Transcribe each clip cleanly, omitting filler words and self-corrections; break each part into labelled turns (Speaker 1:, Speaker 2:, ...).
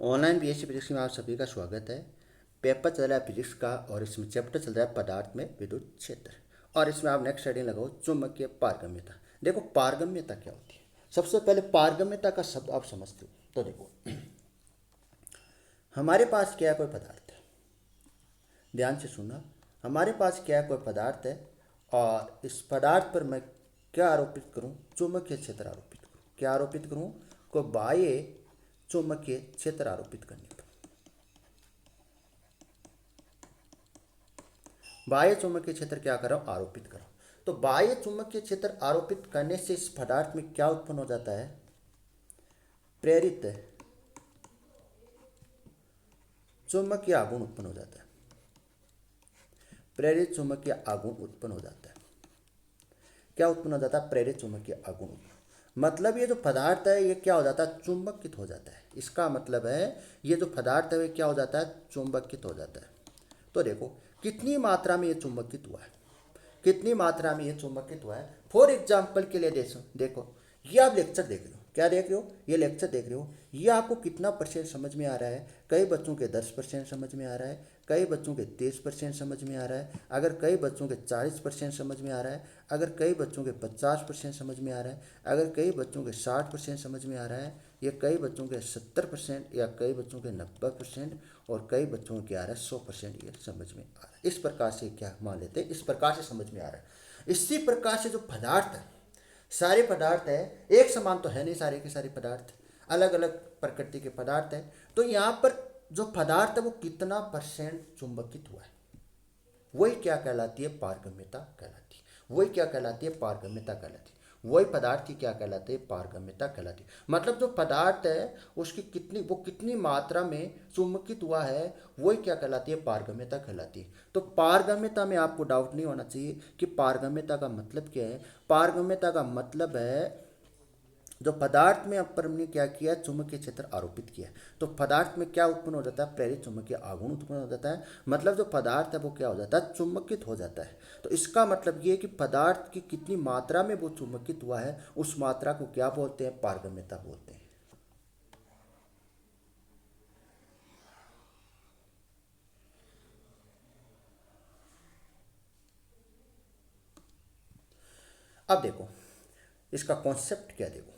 Speaker 1: Online BSc physics में आप सभी का स्वागत है। पेपर चल रहा है फिजिक्स का और इसमें चैप्टर चल रहा है पदार्थ में विद्युत क्षेत्र। और इसमें आप नेक्स्ट हेडिंग लगाओ चुंबकीय पारगम्यता। देखो पारगम्यता क्या होती है। सबसे पहले पारगम्यता का शब्द आप समझते हो तो देखो हमारे पास क्या है, कोई पदार्थ है। ध्यान से सुनना, हमारे पास क्या है, कोई पदार्थ है और इस पदार्थ पर मैं क्या आरोपित करूं, चुंबकीय क्षेत्र आरोपित करूं। क्या आरोपित करूं, को बाह्य चुंबकीय क्षेत्र आरोपित करने पर बाह्य चुंबकीय क्षेत्र क्या करो, आरोपित करो। तो बाह्य चुंबकीय क्षेत्र आरोपित करने से इस पदार्थ में क्या उत्पन्न हो जाता है, प्रेरित चुंबकीय आघूर्ण उत्पन्न हो जाता है। प्रेरित चुंबकीय आघूर्ण उत्पन्न हो जाता है। क्या उत्पन्न हो जाता है, प्रेरित चुंबकीय आघूर्ण। मतलब ये जो पदार्थ है ये क्या हो जाता है, चुंबकित हो जाता है। इसका मतलब है ये जो पदार्थ है ये क्या हो जाता है, चुंबकित हो जाता है। तो देखो कितनी मात्रा में ये चुंबकित हुआ है, कितनी मात्रा में ये चुंबकित हुआ है। फॉर एग्जाम्पल के लिए देखो ये आप लेक्चर देख रहे हो, क्या देख रहे हो, ये लेक्चर देख रहे हो। ये आपको कितना परसेंट समझ में आ रहा है। कई बच्चों के 10% समझ में आ रहा है, कई बच्चों के 30% समझ में आ रहा है, अगर कई बच्चों के 40% समझ में आ रहा है, अगर कई बच्चों के 50% समझ में आ रहा है, अगर कई बच्चों के 60% समझ में आ रहा है, या कई बच्चों के 70% या कई बच्चों के 90% और कई बच्चों के आ रहा है 100% ये समझ में आ रहा है। इस प्रकार से क्या मान लेते हैं, इस प्रकार से समझ में आ रहा है। इसी प्रकार से जो पदार्थ है, सारे पदार्थ है, एक समान तो है नहीं, सारे के सारे पदार्थ अलग अलग प्रकृति के पदार्थ है। तो यहाँ पर जो पदार्थ है वो कितना परसेंट चुंबकित हुआ है, वही क्या कहलाती है, पारगम्यता कहलाती है। वही क्या कहलाती है, पारगम्यता कहलाती है। वही पदार्थ की क्या कहलाती है, पारगम्यता कहलाती है। मतलब जो पदार्थ है उसकी कितनी मात्रा में चुंबकित हुआ है, वही क्या कहलाती है, पारगम्यता कहलाती है। तो पारगम्यता में आपको डाउट नहीं होना चाहिए कि पारगम्यता का मतलब क्या है। पारगम्यता का मतलब है जो पदार्थ में अपन ने क्या किया, चुंबकीय क्षेत्र आरोपित किया। तो पदार्थ में क्या उत्पन्न हो जाता है, प्रेरित चुंबकीय आघूर्ण उत्पन्न हो जाता है। मतलब जो पदार्थ है वो क्या हो जाता है, चुंबकित हो जाता है। तो इसका मतलब ये है कि पदार्थ की कितनी मात्रा में वो चुंबकित हुआ है, उस मात्रा को क्या बोलते हैं, पारगम्यता बोलते हैं। अब देखो इसका कॉन्सेप्ट क्या, देखो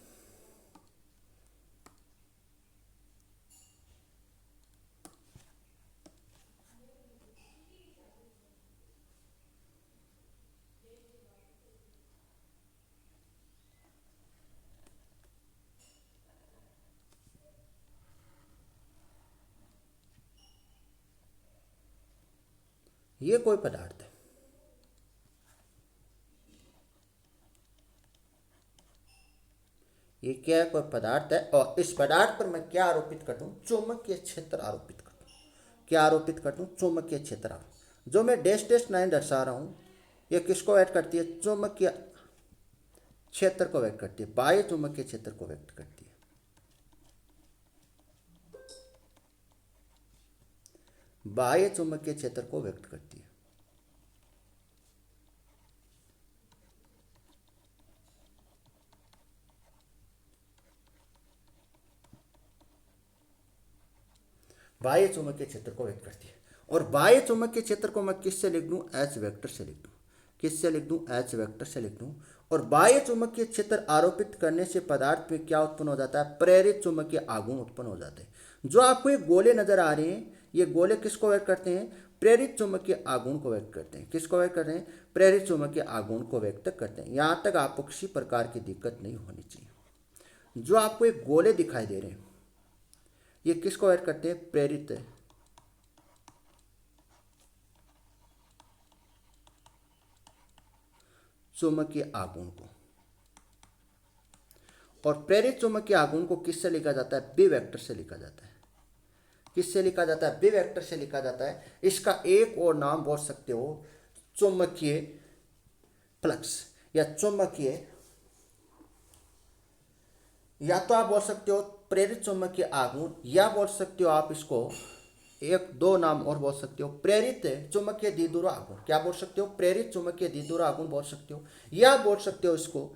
Speaker 1: ये कोई पदार्थ है, ये क्या है, कोई पदार्थ है और इस पदार्थ पर मैं क्या आरोपित कर दूं, चुंबकीय क्षेत्र आरोपित कर दूं। क्या आरोपित कर दूं, चुंबकीय क्षेत्र। जो मैं डैश डैश लाइन दर्शा रहा हूं ये किसको व्यक्त करती है, चुंबकीय क्षेत्र को व्यक्त करती है, बाह्य चुंबकीय क्षेत्र को व्यक्त करती है। बाह्य चुंबकीय क्षेत्र को व्यक्त करती है। बाह्य चुंबकीय क्षेत्र को व्यक्त करती है। और बाह्य चुंबकीय क्षेत्र को मैं किससे लिख दूं, एच वेक्टर से लिख दूं। किससे लिख दूं, एच वेक्टर से लिख दूं। और बाह्य चुंबकीय क्षेत्र आरोपित करने से पदार्थ में क्या उत्पन्न हो जाता है, प्रेरित चुंबकीय आघूर्ण उत्पन्न हो जाते हैं। जो आपको ये गोले नजर आ रहे हैं, ये गोले किसको व्यक्त करते हैं, प्रेरित चुंबकीय आघूर्ण को व्यक्त करते हैं। किसको व्यक्त करते हैं, प्रेरित चुंबकीय आघूर्ण को व्यक्त करते हैं। यहां तक आपको किसी प्रकार की दिक्कत नहीं होनी चाहिए। जो आपको एक गोले दिखाई दे रहे हैं ये किसको व्यक्त करते हैं, प्रेरित चुंबकीय आघूर्ण को। और प्रेरित चुंबकीय आघूर्ण को किससे लिखा जाता है, बी वेक्टर से लिखा जाता है। किससे लिखा जाता है, बी वेक्टर से लिखा जाता है। इसका एक और नाम बोल सकते हो चुंबकीय फ्लक्स या चुंबकीय, या तो आप बोल सकते हो प्रेरित चुंबकीय आघूर्ण, या बोल सकते हो आप इसको एक दो नाम और बोल सकते हो, प्रेरित चुंबकीय द्विध्रुव आघूर्ण। क्या बोल सकते हो, प्रेरित चुंबकीय द्विध्रुव आघूर्ण बोल सकते हो, या बोल सकते हो इसको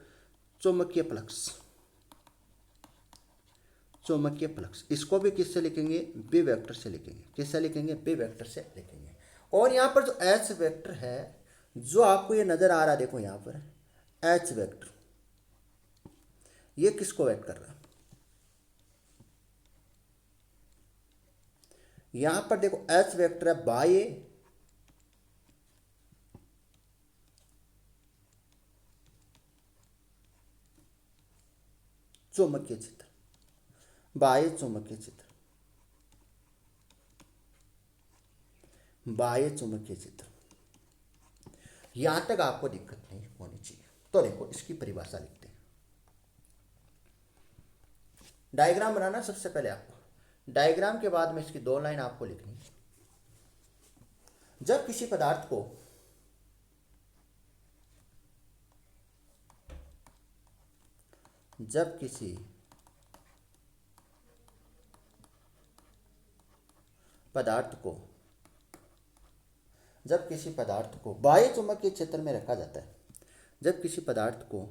Speaker 1: चुंबकीय फ्लक्स। चुंबकीय फ्लक्स, इसको भी किससे लिखेंगे, बी वेक्टर से लिखेंगे। किससे लिखेंगे, बी वेक्टर से लिखेंगे। और यहाँ पर जो एच वेक्टर है, जो आपको ये नजर आ रहा है, देखो यहाँ पर एच वेक्टर, ये किसको वेक्ट कर रहा है, यहां पर देखो एच वेक्टर है बाह्य चुंबकीय क्षेत्र, बाह्य चुंबकीय क्षेत्र, बाह्य चुंबकीय क्षेत्र। यहां तक आपको दिक्कत नहीं होनी चाहिए। तो देखो इसकी परिभाषा लिखते हैं। डायग्राम बनाना सबसे पहले आपको, डायग्राम के बाद में इसकी दो लाइन आपको लिखनी है। जब किसी पदार्थ को जब किसी पदार्थ को जब किसी पदार्थ को बाह्य चुंबकीय क्षेत्र में रखा जाता है, जब किसी पदार्थ को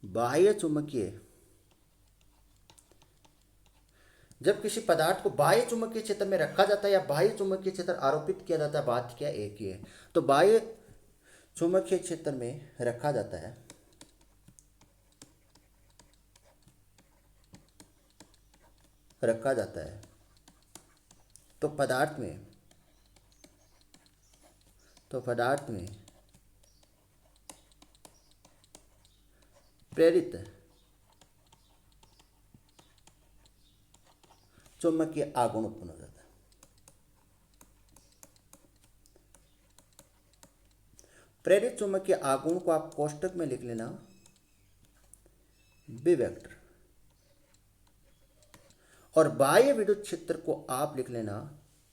Speaker 1: बाह्य चुंबकीय जब किसी पदार्थ को बाह्य चुंबकीय क्षेत्र में रखा जाता है या बाह्य चुंबकीय क्षेत्र आरोपित किया जाता है, बात क्या एक ही है। तो बाह्य चुंबकीय क्षेत्र में रखा जाता है, रखा जाता है तो पदार्थ में प्रेरित चुंबकीय आघूर्ण उत्पन्न हो जाता है। प्रेरित चुंबकीय आघूर्ण को आप कोष्टक में लिख लेना बी वेक्टर, और बाह्य विद्युत क्षेत्र को आप लिख लेना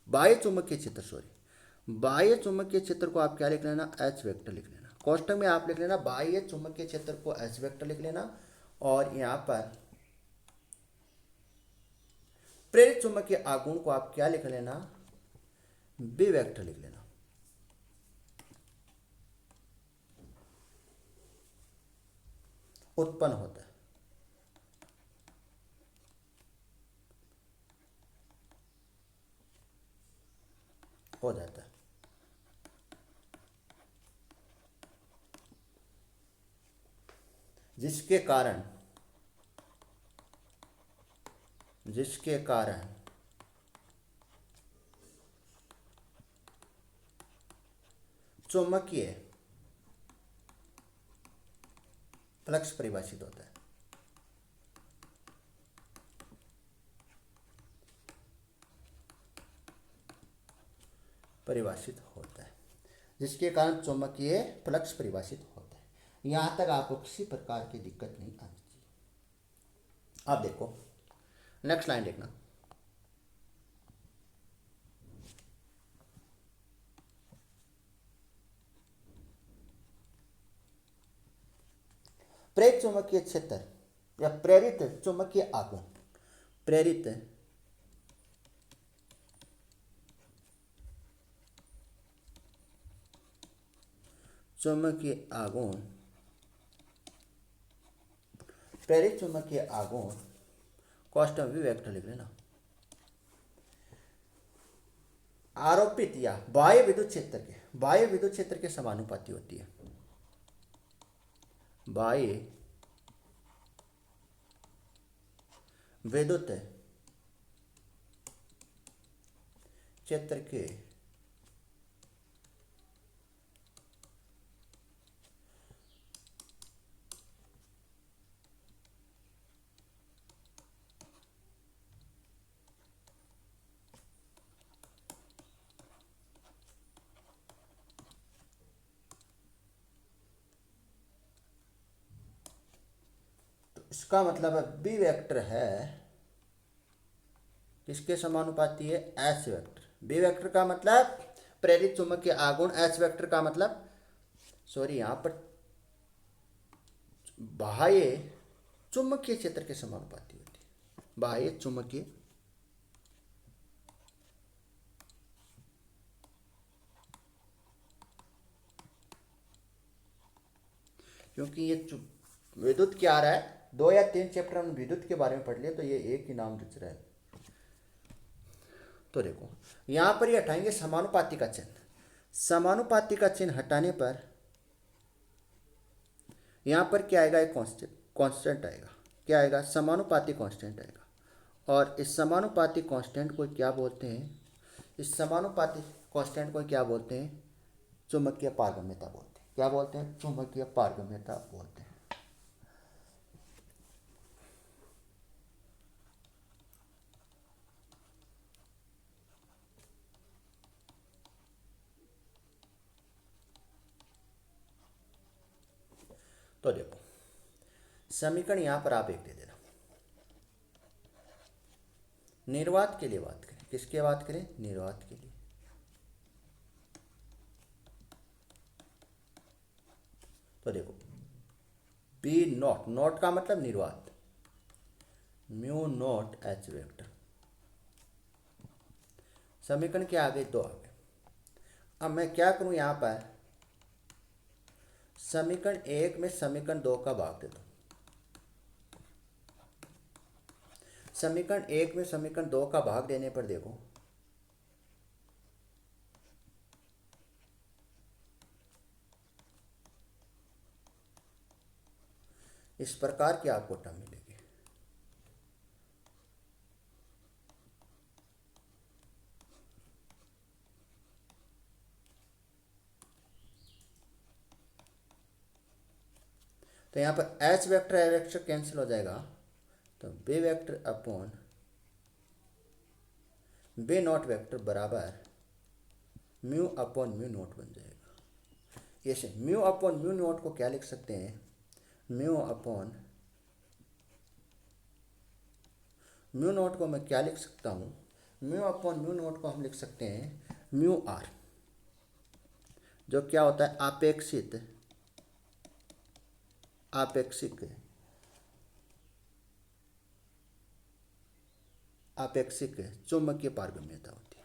Speaker 1: बाह्य चुंबकीय क्षेत्र, बाह्य चुंबकीय क्षेत्र को आप क्या लिख लेना, एच वेक्टर लिख लेना। कोष्टक में आप लिख लेना बाह्य चुंबकीय क्षेत्र को एच वेक्टर लिख लेना, और यहां पर प्रेरित चुंबकीय आघूर्ण को आप क्या लिख लेना, बी वेक्टर लिख लेना। उत्पन्न होता है, हो जाता है। जिसके कारण चुंबकीय फ्लक्स परिभाषित होता है। परिभाषित होता है, जिसके कारण चुंबकीय फ्लक्स परिभाषित होता है। यहां तक आपको किसी प्रकार की दिक्कत नहीं आनी चाहिए। अब देखो नेक्स्ट लाइन देखना, प्रेरित चुंबकीय क्षेत्र या प्रेरित चुंबकीय आघूर्ण, प्रेरित चुंबकीय आघूर्ण, प्रेरित चुंबकीय आघूर्ण कोष्टक में वेक्टर लिख लेना। आरोपित या बाह्य विद्युत क्षेत्र के समानुपाती होती है। बाह्य विद्युत क्षेत्र के इसका मतलब है बी वेक्टर है किसके समानुपाती है, एच वेक्टर। बी वेक्टर का मतलब प्रेरित चुंबकीय आघूर्ण, एच वेक्टर का मतलब यहां पर बाह्य चुंबकीय क्षेत्र के समानुपाती होती है। बाह्य चुंबकीय क्योंकि ये विद्युत क्या आ रहा है, 2 या 3 चैप्टर हम विद्युत के बारे में पढ़ लिए, तो ये एक ही नाम दिख रहा है। तो देखो यहाँ पर ये हटाएंगे समानुपाती का चिन्ह। समानुपाती का चिन्ह हटाने पर यहाँ पर क्या आएगा, एक कांस्टेंट आएगा। क्या आएगा, समानुपाती कांस्टेंट आएगा। और इस समानुपाती कांस्टेंट को क्या बोलते हैं, इस समानुपाती कांस्टेंट को क्या बोलते हैं, चुंबकीय पारगम्यता बोलते हैं। क्या बोलते हैं, चुंबकीय पारगम्यता बोलते हैं। तो देखो समीकरण यहां पर आप एक दे देना। निर्वात के लिए बात करें, किसके बात करें, निर्वात के लिए। तो देखो बी नॉट, नॉट का मतलब निर्वात, म्यू नॉट एच वेक्टर। समीकरण के आगे 2 आ गए। अब मैं क्या करूं, यहां पर समीकरण 1 में समीकरण 2 का भाग दे दूं। समीकरण 1 में समीकरण 2 का भाग देने पर देखो इस प्रकार की आपको टर्म मिलेगी। तो यहाँ पर H vector A vector cancel हो जाएगा, तो B vector upon B naught vector बराबर म्यू अपॉन म्यू नॉट बन जाएगा। ऐसे म्यू अपॉन म्यू नॉट को क्या लिख सकते हैं, म्यू अपॉन म्यू नॉट को मैं क्या लिख सकता हूँ, म्यू अपॉन म्यू नॉट को हम लिख सकते हैं म्यू आर, जो क्या होता है आपेक्षित आपेक्षिक आपेक्षिक चुंबकीय पारगम्यता होती है।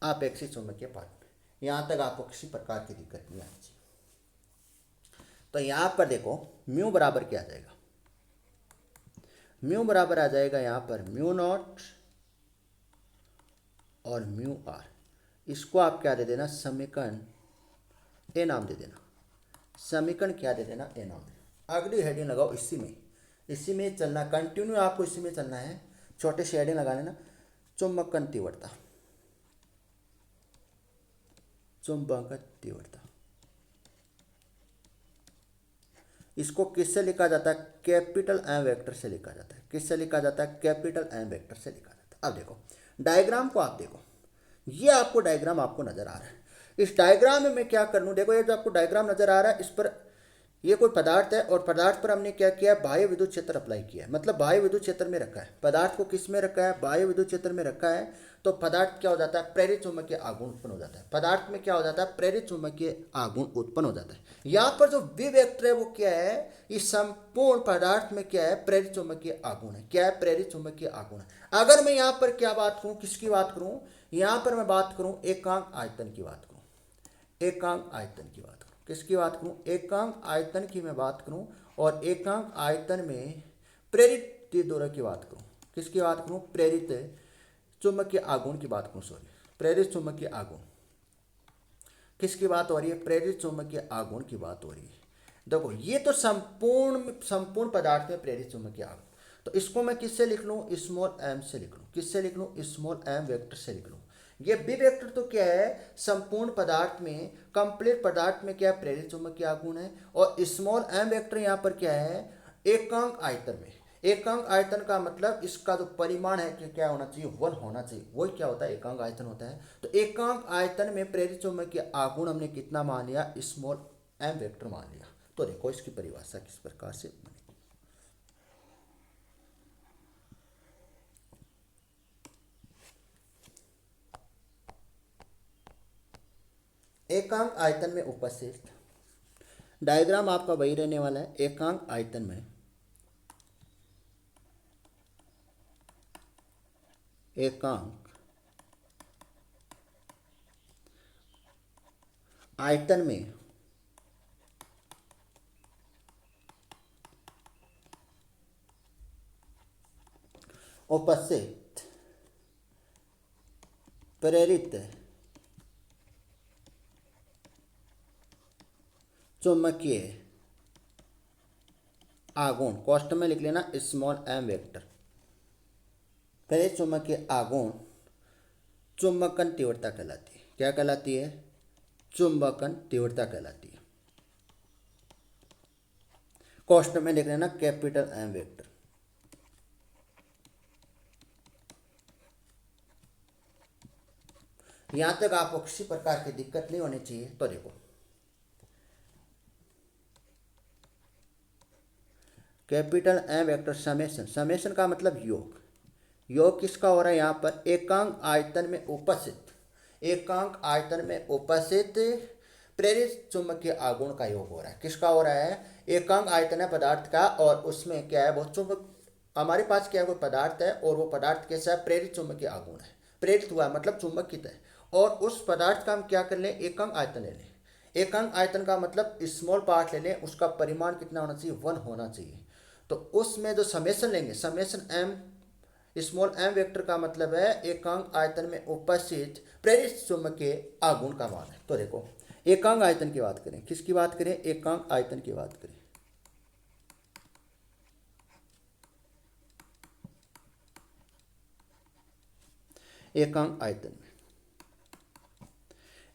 Speaker 1: आपेक्षिक चुंबकीय पारगम्यता, यहां तक आपको किसी प्रकार की दिक्कत नहीं आनी चाहिए। तो यहां पर देखो म्यू बराबर क्या आ जाएगा, म्यू बराबर आ जाएगा यहां पर म्यू नॉट और म्यू आर। इसको आप क्या दे देना, समीकरण ए नाम दे देना। समीकरण क्या दे देना, ए नाम दे देना। अगली हेडिंग लगाओ इसी में चलना, कंटिन्यू आपको इसी में चलना है। छोटे से हेडिंग लगा लेना, चुंबकन तीव्रता, चुंबक तीव्रता। इसको किससे लिखा जाता है, कैपिटल एम वेक्टर से लिखा जाता है। किससे लिखा जाता है, कैपिटल एम वेक्टर से लिखा जाता है। अब देखो डायग्राम को आप देखो, ये आपको डायग्राम आपको नजर आ रहा है। इस डायग्राम में मैं क्या कर लूं, देखो ये जो आपको डायग्राम नजर आ रहा है, इस पर ये कोई पदार्थ है और पदार्थ पर हमने क्या किया, बाह्य विद्युत क्षेत्र अप्लाई किया है, मतलब बाह्य विद्युत क्षेत्र में रखा है। पदार्थ को किस में रखा है, बाह्य विद्युत क्षेत्र में रखा है। तो पदार्थ क्या हो जाता है, प्रेरित चुंबकीय आघूर्ण उत्पन्न हो जाता है। पदार्थ में क्या हो जाता है, प्रेरित चुंबकीय आघूर्ण उत्पन्न हो जाता है। यहाँ पर जो वी वेक्टर है वो क्या है, इस संपूर्ण पदार्थ में क्या है, प्रेरित चुंबकीय आघूर्ण है। क्या है, प्रेरित चुंबकीय आघूर्ण है। अगर मैं यहाँ पर क्या बात करूँ, किसकी बात करूँ, यहाँ पर मैं बात करूँ एकांक आयतन की बात करूँ, एकांक आयतन की बात करूँ। किसकी बात करूं, एकांक आयतन की मैं बात करूं, और एकांक आयतन में प्रेरित द्विध्रुव की बात करूं। किसकी बात करूं, प्रेरित चुंबकीय आघूर्ण की बात करूं, सॉरी प्रेरित चुंबकीय आघूर्ण। किसकी बात हो रही है, प्रेरित चुंबकीय आघूर्ण की बात हो रही है। देखो ये तो संपूर्ण पदार्थ में प्रेरित चुंबकीय आघूर्ण, तो इसको मैं किससे लिख लूं, स्मॉल एम से लिख लूं। किससे लिख लूं, स्मॉल एम वेक्टर से लिख लूं। ये बी वेक्टर तो क्या है, संपूर्ण पदार्थ में, कंप्लीट पदार्थ में क्या प्रेरित चुंबकीय आघूर्ण है। और स्मॉल एम वेक्टर यहाँ पर क्या है, एकांक आयतन में। एकांक आयतन का मतलब इसका जो परिमाण है कि क्या होना चाहिए, 1 होना चाहिए, वही क्या होता है, एकांक आयतन होता है। तो एकांक आयतन में प्रेरित चुंबकीय आघूर्ण हमने कितना मान लिया, स्मॉल एम वेक्टर मान लिया। तो देखो इसकी परिभाषा किस प्रकार से बनेगी। एकांक आयतन में उपस्थित, डायग्राम आपका वही रहने वाला है। एकांक आयतन में एकांक आयतन में उपस्थित प्रेरित चुंबकीय आघूर्ण, कॉस्ट में लिख लेना स्मॉल एम वेक्टर, प्रेरित चुंबकीय आघूर्ण चुंबकन तीव्रता कहलाती है। क्या कहलाती है? चुंबकन तीव्रता कहलाती है। कॉस्ट में लिख लेना कैपिटल एम वेक्टर। यहां तक आपको किसी प्रकार की दिक्कत नहीं होनी चाहिए। तो देखो, capital M vector summation, summation का मतलब योग। योग किसका हो रहा है यहाँ पर? एकांक आयतन में उपस्थित, एकांक आयतन में उपस्थित प्रेरित चुंबकीय आघूर्ण का योग हो रहा है। किसका हो रहा है? एकांक आयतन है पदार्थ का, और उसमें क्या है? वो चुंबक, हमारे पास क्या है? कोई पदार्थ है और वो पदार्थ कैसा है? प्रेरित चुंबकीय आघूर्ण है, प्रेरित हुआ है मतलब चुंबकित है। और उस पदार्थ का हम क्या कर लें? एकांक आयतन ले लें। एकांक आयतन का मतलब स्मॉल पार्ट ले लें, उसका परिमाण कितना होना चाहिए? 1 होना चाहिए। तो उसमें जो समेशन लेंगे, summation M small M vector का मतलब है एकांक आयतन में उपस्थित प्रेरित चुंबकीय आघूर्ण का मान है। तो देखो, एकांक आयतन की बात करें, किसकी बात करें? एकांक आयतन की बात करें। एकांक आयतन में,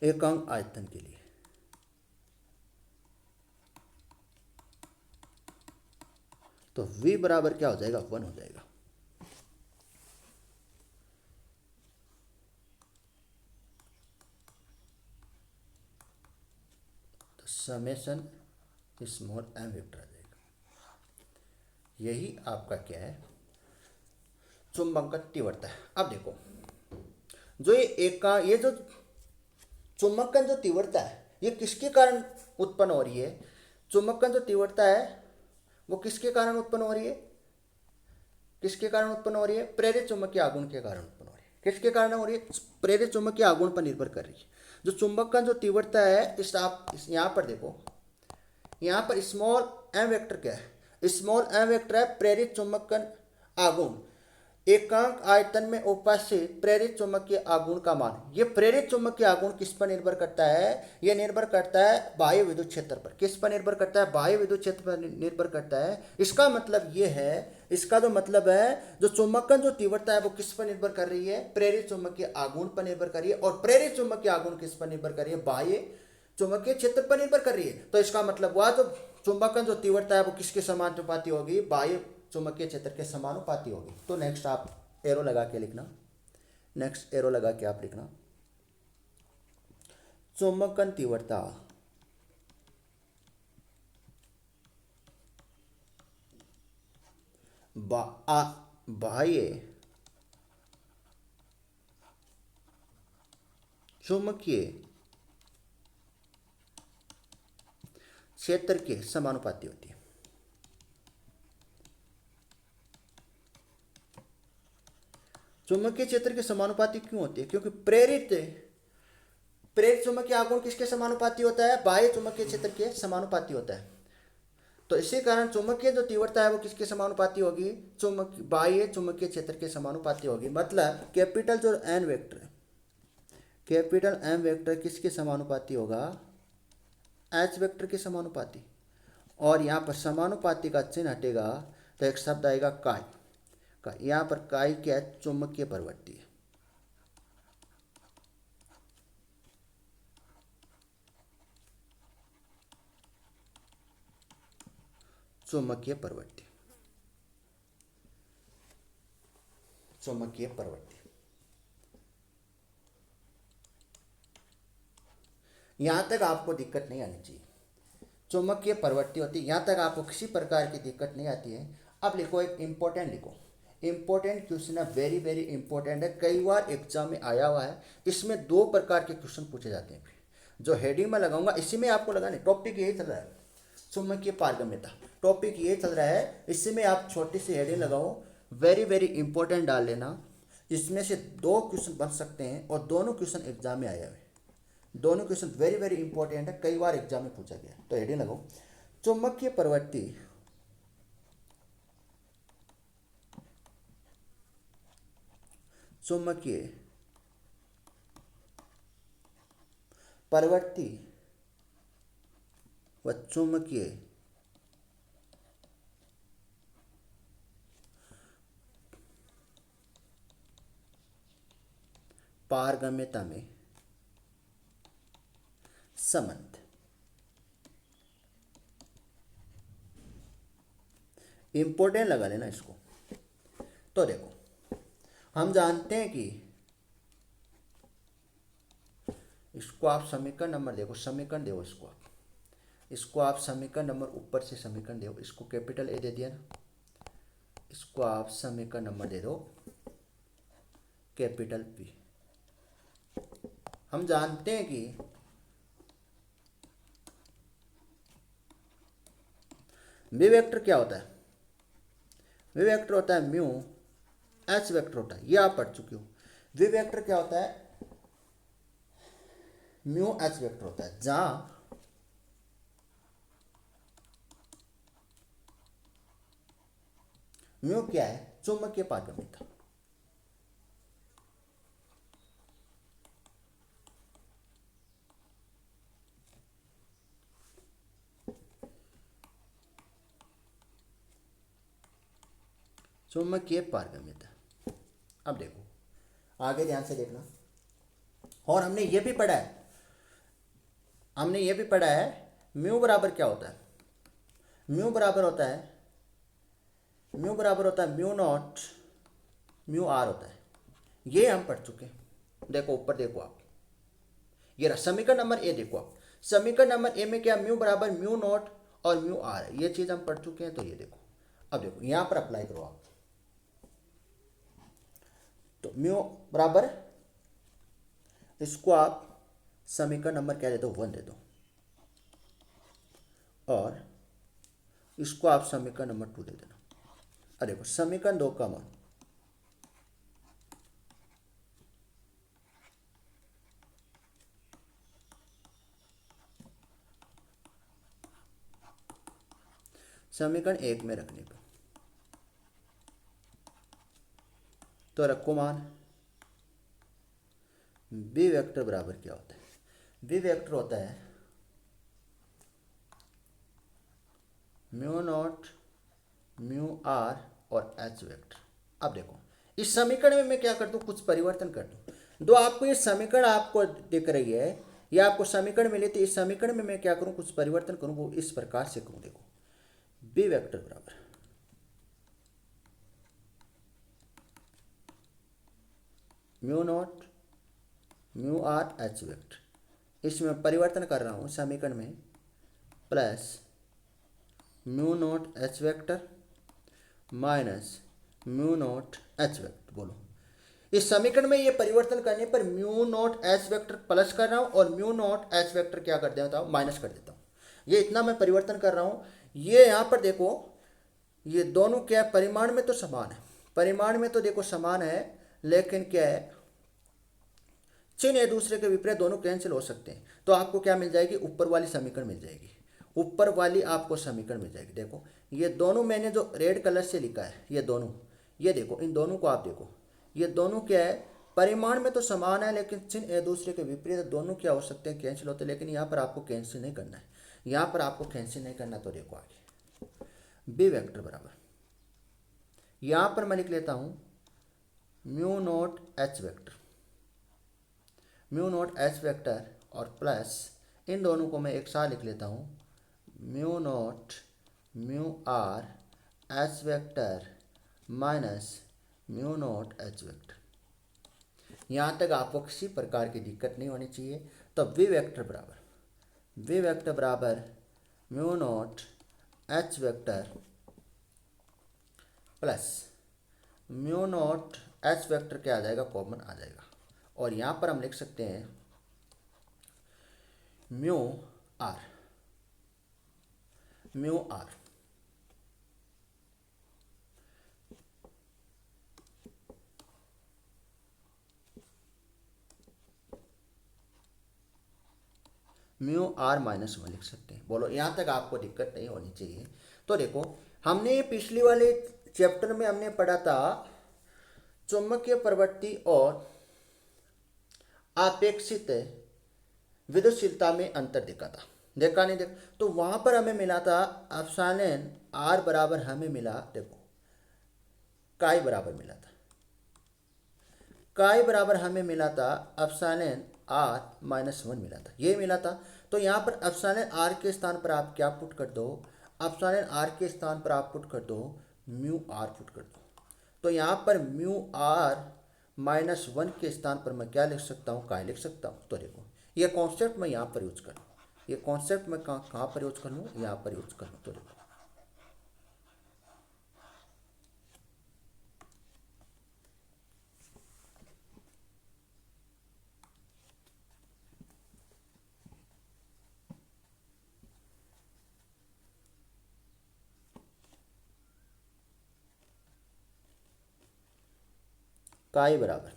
Speaker 1: एकांक आयतन के लिए तो V बराबर क्या हो जाएगा? 1 हो जाएगा। तो समेशन स्मॉल एम वेक्टर आ जाएगा। यही आपका क्या है? चुंबकन तीव्रता है। अब देखो, जो ये जो चुंबकन जो तीव्रता है, ये किसके कारण उत्पन्न हो रही है? चुंबकन जो तीव्रता है वो किसके कारण उत्पन्न हो रही है? किसके कारण उत्पन्न हो रही है? प्रेरित चुंबकीय आघूर्ण के कारण उत्पन्न हो रही है। किसके कारण हो रही है? प्रेरित चुंबकीय आघूर्ण पर निर्भर कर रही है। जो चुंबकन जो तीव्रता है, यहाँ पर देखो, यहाँ पर स्मॉल एम वेक्टर क्या है? स्मॉल एम वेक्टर है प्रेरित चुंबकन आघूर्ण, एकांक आयतन में उपस्थित प्रेरित चुंबकीय आघूर्ण का मान। ये प्रेरित चुंबकीय आघूर्ण किस पर निर्भर करता है? ये निर्भर करता है बाह्य विद्युत क्षेत्र पर। किस पर निर्भर करता है? बाह्य विद्युत क्षेत्र पर निर्भर करता है। इसका मतलब ये है, इसका जो मतलब है, जो चुंबकन जो तीव्रता है वो किस पर निर्भर कर रही है? प्रेरित चुंबकीय आघूर्ण पर निर्भर कर रही है। और प्रेरित चुंबकीय आघूर्ण किस पर निर्भर कर रही है? बाह्य चुंबकीय क्षेत्र पर निर्भर कर रही है। तो इसका मतलब हुआ, जो चुंबकन जो तीव्रता है वो किसके समानुपाती होगी? बाह्य चुंबकीय क्षेत्र के समानुपाती होगी। तो नेक्स्ट आप एरो लगा के लिखना, नेक्स्ट एरो लगा के आप लिखना, चुंबकन तीव्रता बाह्य चुंबकीय क्षेत्र के समानुपाती होती है। चुंबकीय क्षेत्र के समानुपाती क्यों होती है? क्योंकि प्रेरित चुंबकीय आघूर्ण किसके समानुपाती होता है? बाह्य चुंबकीय क्षेत्र के समानुपाती होता है। तो इसी कारण चुंबकीय जो तीव्रता है वो किसके समानुपाती होगी? बाह्य चुंबकीय क्षेत्र के समानुपाती होगी। मतलब कैपिटल जो एन वेक्टर है, कैपिटल एम वेक्टर किसके समानुपाती होगा? एच वेक्टर के समानुपाती। और यहाँ पर समानुपाती का चिन्ह हटेगा तो एक शब्द आएगा काय का। यहाँ पर काय क्या है? चुंबकीय प्रवृत्ति है। चुंबकीय प्रवृत्ति, चुंबकीय प्रवृत्ति। यहां तक आपको दिक्कत नहीं आनी चाहिए। चुंबकीय प्रवृत्ति होती है, यहां तक आपको किसी प्रकार की दिक्कत नहीं आती है। अब लिखो, एक इंपॉर्टेंट लिखो, इंपॉर्टेंट क्वेश्चन है, वेरी वेरी इंपॉर्टेंट है, कई बार एग्जाम में आया हुआ है। इसमें 2 प्रकार के क्वेश्चन पूछे जाते हैं। जो हेडिंग में लगाऊंगा इसी में आपको लगाने, टॉपिक यही चल रहा है, चुंबकीय पारगम्यता, टॉपिक ये चल रहा है। इसी में आप छोटी सी हेडिंग लगाओ, वेरी वेरी इंपॉर्टेंट डाल लेना। इसमें से दो क्वेश्चन बन सकते हैं और दोनों क्वेश्चन एग्जाम में आए हुए हैं। दोनों क्वेश्चन वेरी वेरी इंपॉर्टेंट है, कई बार एग्जाम में पूछा गया। तो हेडिंग लगाओ, चुंबकीय प्रवृत्ति चुंबकीय प्रवृत्ति व चुंबकीय पारगम्यता में संबंध। इंपॉर्टेंट लगा लेना इसको। तो देखो, हम जानते हैं कि इसको आप समीकरण नंबर देखो, समीकरण देखो, इसको आप समीकरण नंबर ऊपर से समीकरण देखो, इसको कैपिटल ए दे दिया ना, इसको आप समीकरण नंबर दे दो कैपिटल पी। हम जानते हैं कि वी वेक्टर क्या होता है, वी वेक्टर होता है म्यू एच वेक्टर होता है, ये आप पढ़ चुके हो। वी वेक्टर क्या होता है, म्यू एच वेक्टर होता है, जहां म्यू क्या है, चुंबकीय पारगम्यता। चुंबकीय पारगम्यता। अब देखो आगे ध्यान से देखना, और हमने ये भी पढ़ा है, म्यू बराबर क्या होता है, म्यू बराबर होता है म्यू नॉट म्यू आर होता है, ये हम पढ़ चुके हैं। देखो ऊपर देखो आप, ये रहा समीकरण नंबर ए, देखो आप समीकरण नंबर ए में क्या, म्यू बराबर म्यू नॉट और म्यू आर है, ये चीज हम पढ़ चुके हैं। तो ये देखो, अब देखो यहां पर अप्लाई करो आप, तो म्यू बराबर, इसको आप समीकरण नंबर क्या दे दो, 1 दे दो, और इसको आप समीकरण नंबर 2 दे देना। अब देखो समीकरण 2 का मान, समीकरण 1 में रखने पर, तो रखो मान बी वेक्टर बराबर क्या होता है, बी वेक्टर होता है म्यू नॉट म्यू आर और एच वेक्टर। अब देखो इस समीकरण में मैं क्या कर दूं, कुछ परिवर्तन कर दूं। दो आपको ये समीकरण आपको दिख रही है, ये आपको समीकरण मिली थी, इस समीकरण में मैं क्या करूं, कुछ परिवर्तन करूं, वो इस प्रकार से करूं। देखो बी वेक्टर बराबर mu not mu R H vector, इसमें परिवर्तन कर रहा हूँ समीकरण में, plus mu naught H vector minus mu naught H vector. बोलो, इस समीकरण में ये परिवर्तन करने पर mu naught H vector plus कर रहा हूँ और म्यू नॉट एच वेक्टर क्या कर देता हूँ, माइनस कर देता हूँ। ये इतना मैं परिवर्तन कर रहा हूँ। ये यहाँ पर देखो, ये दोनों क्या है, परिमाण में तो समान है, परिमाण में तो देखो समान है, लेकिन क्या है, चिन्ह एक दूसरे के विपरीत, दोनों कैंसिल हो सकते हैं। तो आपको क्या मिल जाएगी, ऊपर वाली समीकरण मिल जाएगी, ऊपर वाली आपको समीकरण मिल जाएगी। देखो ये दोनों मैंने जो रेड कलर से लिखा है, ये दोनों, ये देखो इन दोनों को आप देखो, ये दोनों क्या है, परिमाण में तो समान है, लेकिन चिन्ह एक दूसरे के विपरीत, दोनों क्या हो सकते हैं, कैंसिल होते हैं। लेकिन यहाँ पर आपको कैंसिल नहीं करना है, यहाँ पर आपको कैंसिल नहीं करना। तो देखो आगे बी वेक्टर बराबर, यहाँ पर मैं लिख लेता हूँ mu naught H vector, mu naught H vector और प्लस इन दोनों को मैं एक साथ लिख लेता हूँ, mu naught mu R H vector minus mu naught H vector. यहाँ तक आपको किसी प्रकार की दिक्कत नहीं होनी चाहिए। तो वी वेक्टर बराबर mu naught H vector plus mu naught H vector क्या आ जाएगा, कॉमन आ जाएगा, और यहाँ पर हम लिख सकते हैं mu r mu r minus one लिख सकते हैं। बोलो यहाँ तक आपको दिक्कत नहीं होनी चाहिए। तो देखो हमने पिछली वाले चैप्टर में हमने पढ़ा था चुंबकीय प्रवृत्ति और अपेक्षित विद्युतशीलता में अंतर देखा था, देखा नहीं देखा? तो वहां पर हमें मिला था एप्सिलॉन आर बराबर हमें मिला, देखो काई बराबर मिला था, काई बराबर हमें मिला था एप्सिलॉन आर माइनस वन मिला था, ये मिला था। तो यहाँ पर एप्सिलॉन आर के स्थान पर आप क्या पुट कर दो, एप्सिलॉन आर के स्थान पर आप पुट कर दो म्यू आर पुट कर दो। तो यहाँ पर म्यू आर माइनस वन के स्थान पर मैं क्या लिख सकता हूँ, काई लिख सकता हूँ। तो देखो ये कॉन्सेप्ट मैं यहाँ पर यूज कर लूँ, ये कॉन्सेप्ट मैं कहाँ पर यूज कर लूँ, यहाँ पर यूज कर लूँ। तो देखो काई बराबर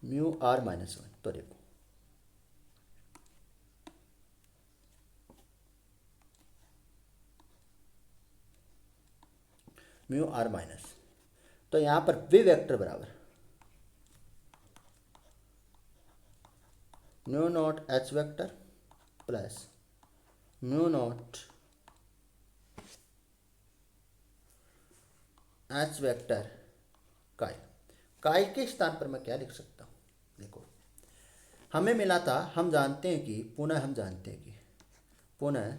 Speaker 1: म्यू आर माइनस वन। तो देखो म्यू आर माइनस, तो यहाँ पर वी वेक्टर बराबर mu naught H vector plus mu naught H vector काई। काई के स्थान पर मैं क्या लिख सकता हूँ, देखो हमें मिला था, हम जानते हैं कि पुनः हम जानते हैं कि पुनः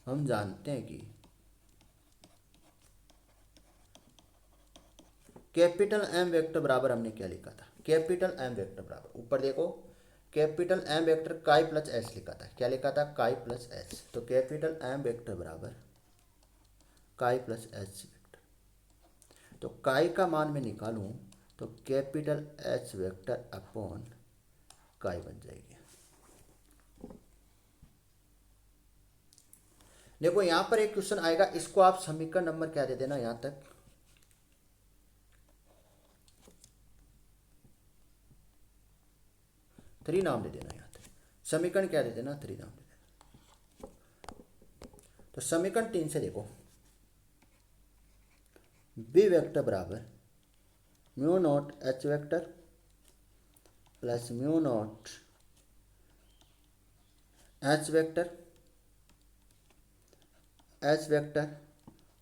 Speaker 1: हम जानते हैं कि कैपिटल एम वेक्टर बराबर हमने क्या लिखा था, कैपिटल एम वेक्टर बराबर ऊपर देखो कैपिटल एम वेक्टर काई प्लस एच लिखा था, क्या लिखा था, काई प्लस एच। तो कैपिटल एम वेक्टर बराबर काई प्लस एच वेक्टर। तो काई का मान मैं निकालूं तो कैपिटल एच वेक्टर अपॉन काई बन जाएगी। देखो यहां पर एक क्वेश्चन आएगा, इसको आप समीकरण नंबर क्या दे देना, यहां तक 3 नाम दे देना, यहाँ तक समीकरण क्या दे देना, 3 नाम दे देना। तो समीकरण 3 से देखो बी वेक्टर बराबर mu naught H vector plus mu naught H vector H vector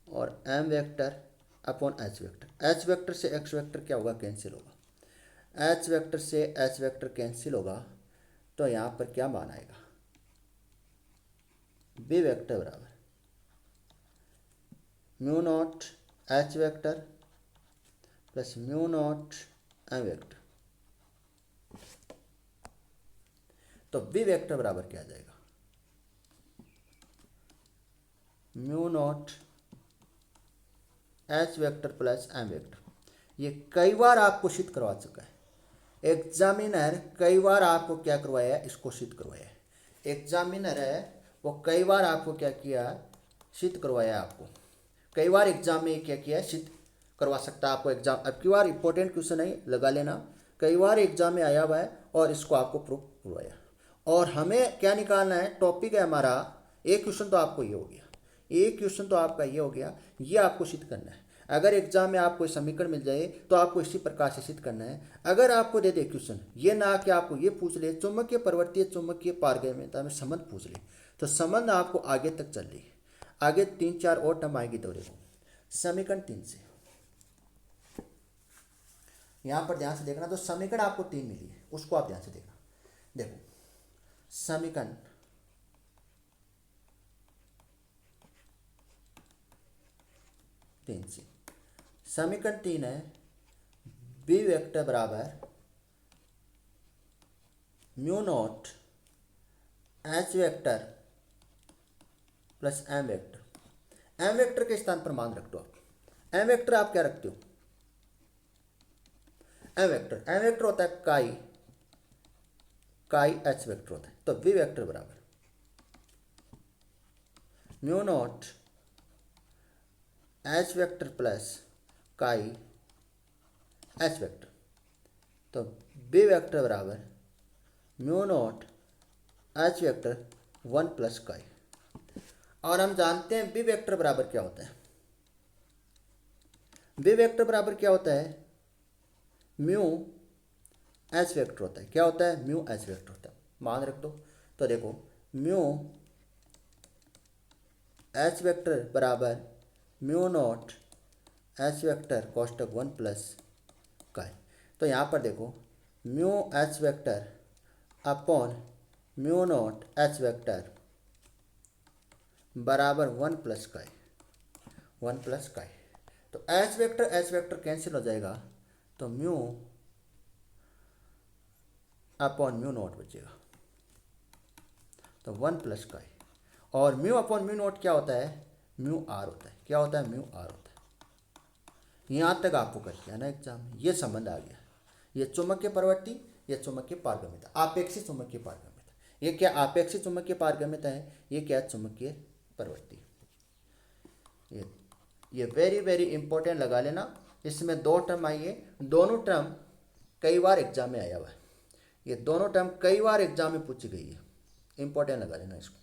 Speaker 1: और M vector upon H vector. H vector से एक्स वेक्टर क्या होगा, कैंसिल होगा, एच वेक्टर से एच वेक्टर कैंसिल होगा। तो यहाँ पर क्या मान आएगा, बी वेक्टर बराबर mu naught H vector plus mu naught M vector. तो बी वेक्टर बराबर क्या आ जाएगा, mu naught H vector plus M vector. ये कई बार आपको सिद्ध करवा चुका है एग्जामिनर, कई बार आपको क्या करवाया है, इसको सिद्ध करवाया है। एग्जामिनर है वो कई बार आपको क्या किया, सिद्ध करवाया आपको, कई बार एग्जाम में क्या किया, सिद्ध करवा सकता है आपको एग्जाम। अब की बार इंपॉर्टेंट क्वेश्चन है, लगा लेना, कई बार एग्जाम में आया हुआ है और इसको आपको प्रूफ करवाया। और हमें क्या निकालना है, टॉपिक है हमारा, एक क्वेश्चन तो आपको ये हो गया, एक क्वेश्चन तो आपका ये हो गया, ये आपको सिद्ध करना है। अगर एग्जाम में आपको समीकरण मिल जाए तो आपको इसी प्रकार से सिद्ध करना है। अगर आपको दे दे क्वेश्चन, ये ना कि आपको ये पूछ ले चुंबकीय प्रवृत्तीय चुंबकीय पारगम्यता में संबंध पूछ ले, तो संबंध आपको आगे तक चल रही है, आगे 3-4 और टर्म आएगी। तो देखो समीकरण 3 से यहाँ पर ध्यान से देखना, तो समीकरण आपको 3 मिली है, उसको आप ध्यान से देखना। देखो समीकरण तीन से, समीकरण 3 है बी वेक्टर बराबर mu naught H vector plus M vector. M vector के स्थान पर मान रख दो आप, एम वेक्टर आप क्या रखते हो, एम वेक्टर होता है काई, काई एच वेक्टर होता है। तो वी वेक्टर बराबर mu naught H vector plus chi H vector. तो बी वेक्टर बराबर mu naught H vector 1 plus काई। और हम जानते हैं बी वेक्टर बराबर क्या होता है। बी वेक्टर बराबर क्या होता है, म्यू एच वेक्टर होता है। क्या होता है, म्यू एच वेक्टर होता है, मान रख दो। तो देखो म्यू एच वेक्टर बराबर म्यू नॉट एच वेक्टर कोष्टक 1 प्लस काई। तो यहाँ पर देखो mu H vector upon mu naught H vector बराबर 1 प्लस काई, 1 प्लस काई। तो एच वेक्टर कैंसिल हो जाएगा, तो म्यू अपॉन म्यू नॉट बचेगा, तो 1 प्लस काई। और म्यू अपॉन म्यू नॉट क्या होता है, म्यू आर होता है। क्या होता है, म्यू आर होता है। यहाँ तक आपको करके आना एग्जाम में, ये संबंध आ गया। ये चुंबकीय प्रवृत्ति, ये चुंबकीय पारगम्यता, आपेक्षिक चुंबकीय पारगम्यता। ये क्या आपेक्षिक चुंबकीय पारगम्यता है, ये क्या चुंबकीय प्रवृत्ति। ये वेरी वेरी इंपॉर्टेंट लगा लेना। इसमें दो टर्म आई है, दोनों टर्म कई बार एग्जाम में आया हुआ है। ये दोनों टर्म कई बार एग्जाम में पूछी गई है, इंपॉर्टेंट लगा लेना इसको।